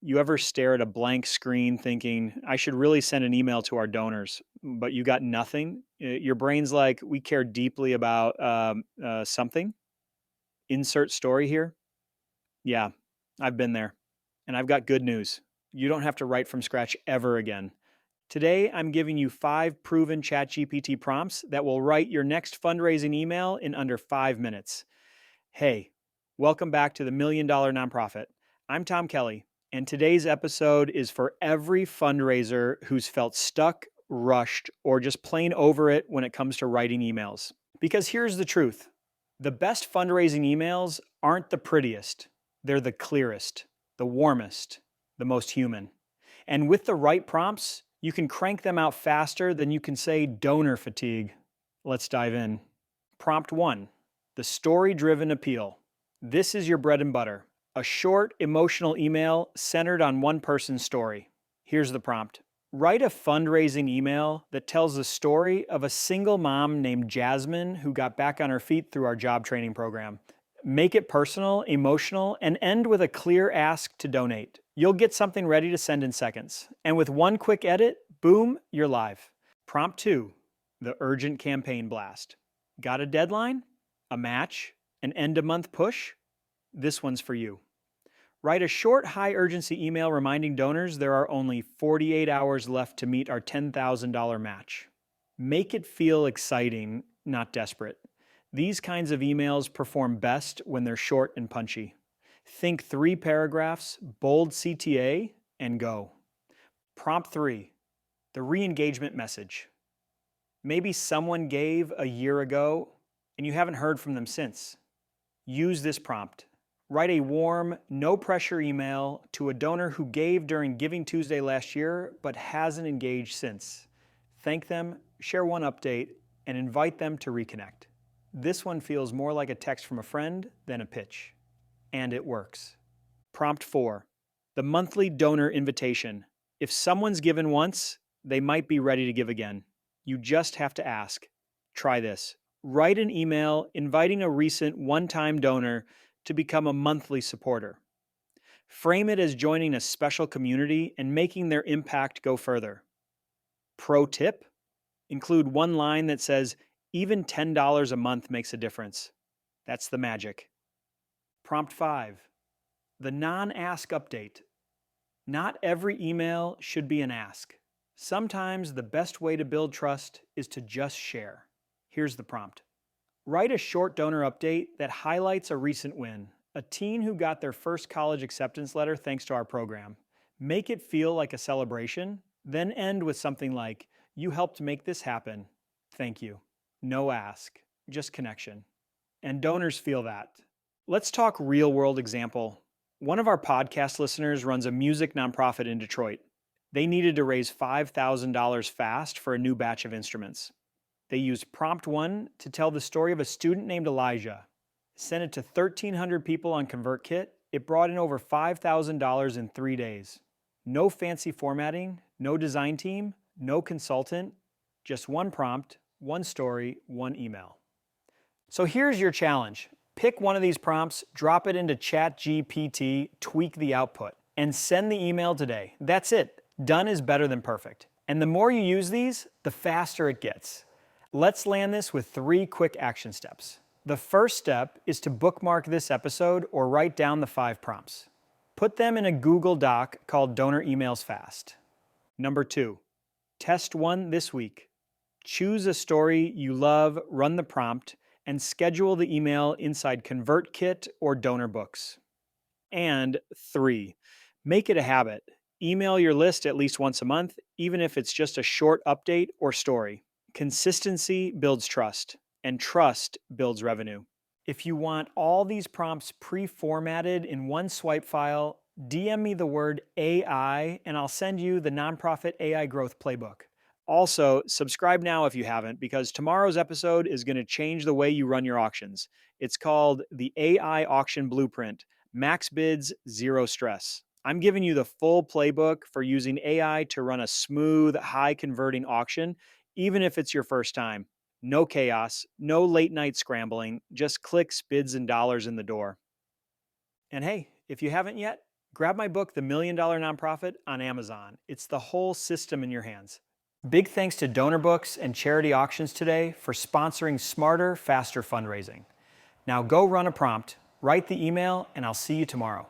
You ever stare at a blank screen thinking, I should really send an email to our donors, but you got nothing? Your brain's like, we care deeply about something. Insert story here. Yeah, I've been there. And I've got good news. You don't have to write from scratch ever again. Today, I'm giving you 5 proven ChatGPT prompts that will write your next fundraising email in under 5 minutes. Hey, welcome back to the Million Dollar Nonprofit. I'm Tom Kelly, and today's episode is for every fundraiser who's felt stuck, rushed, or just plain over it when it comes to writing emails. Because here's the truth: the best fundraising emails aren't the prettiest, they're the clearest, the warmest, the most human. And with the right prompts, you can crank them out faster than you can say donor fatigue. Let's dive in. Prompt 1. The story-driven appeal. This is your bread and butter. A short, emotional email centered on one person's story. Here's the prompt. Write a fundraising email that tells the story of a single mom named Jasmine who got back on her feet through our job training program. Make it personal, emotional, and end with a clear ask to donate. You'll get something ready to send in seconds. And with one quick edit, boom, you're live. Prompt 2. The urgent campaign blast. Got a deadline? A match? An end-of-month push? This one's for you. Write a short, high-urgency email reminding donors there are only 48 hours left to meet our $10,000 match. Make it feel exciting, not desperate. These kinds of emails perform best when they're short and punchy. Think 3 paragraphs, bold CTA, and go. Prompt 3. The re-engagement message. Maybe someone gave a year ago and you haven't heard from them since. Use this prompt. Write a warm, no-pressure email to a donor who gave during Giving Tuesday last year but hasn't engaged since. Thank them, share one update, and invite them to reconnect. This one feels more like a text from a friend than a pitch. And it works. Prompt 4. The monthly donor invitation. If someone's given once, they might be ready to give again. You just have to ask. Try this. Write an email inviting a recent one-time donor to become a monthly supporter. Frame it as joining a special community and making their impact go further. Pro tip: include one line that says, even $10 a month makes a difference. That's the magic. Prompt 5. The non-ask update. Not every email should be an ask. Sometimes the best way to build trust is to just share. Here's the prompt. Write a short donor update that highlights a recent win, a teen who got their first college acceptance letter thanks to our program. Make it feel like a celebration, then end with something like, you helped make this happen. Thank you. No ask, just connection. And donors feel that. Let's talk real-world example. One of our podcast listeners runs a music nonprofit in Detroit. They needed to raise $5,000 fast for a new batch of instruments. They used Prompt 1 to tell the story of a student named Elijah. Sent it to 1,300 people on ConvertKit. It brought in over $5,000 in 3 days. No fancy formatting, no design team, no consultant, just one prompt, one story, one email. So here's your challenge. Pick one of these prompts, drop it into ChatGPT, tweak the output, and send the email today. That's it. Done is better than perfect. And the more you use these, the faster it gets. Let's land this with 3 quick action steps. The first step is to bookmark this episode or write down the 5 prompts. Put them in a Google Doc called Donor Emails Fast. Number 2, test one this week. Choose a story you love, run the prompt, and schedule the email inside ConvertKit or DonorBooks. And 3, make it a habit. Email your list at least once a month, even if it's just a short update or story. Consistency builds trust, and trust builds revenue. If you want all these prompts pre-formatted in one swipe file, DM me the word AI, and I'll send you the Nonprofit AI Growth Playbook. Also, subscribe now if you haven't, because tomorrow's episode is going to change the way you run your auctions. It's called the AI Auction Blueprint, Max Bids, Zero Stress. I'm giving you the full playbook for using AI to run a smooth, high-converting auction, even if it's your first time. No chaos, no late-night scrambling, just clicks, bids, and dollars in the door. And hey, if you haven't yet, Grab my book, The $1 Million Nonprofit, on Amazon. It's the whole system in your hands. Big thanks to DonorBooks and CharityAuctionToday for sponsoring smarter, faster fundraising. Now go run a prompt, write the email, and I'll see you tomorrow.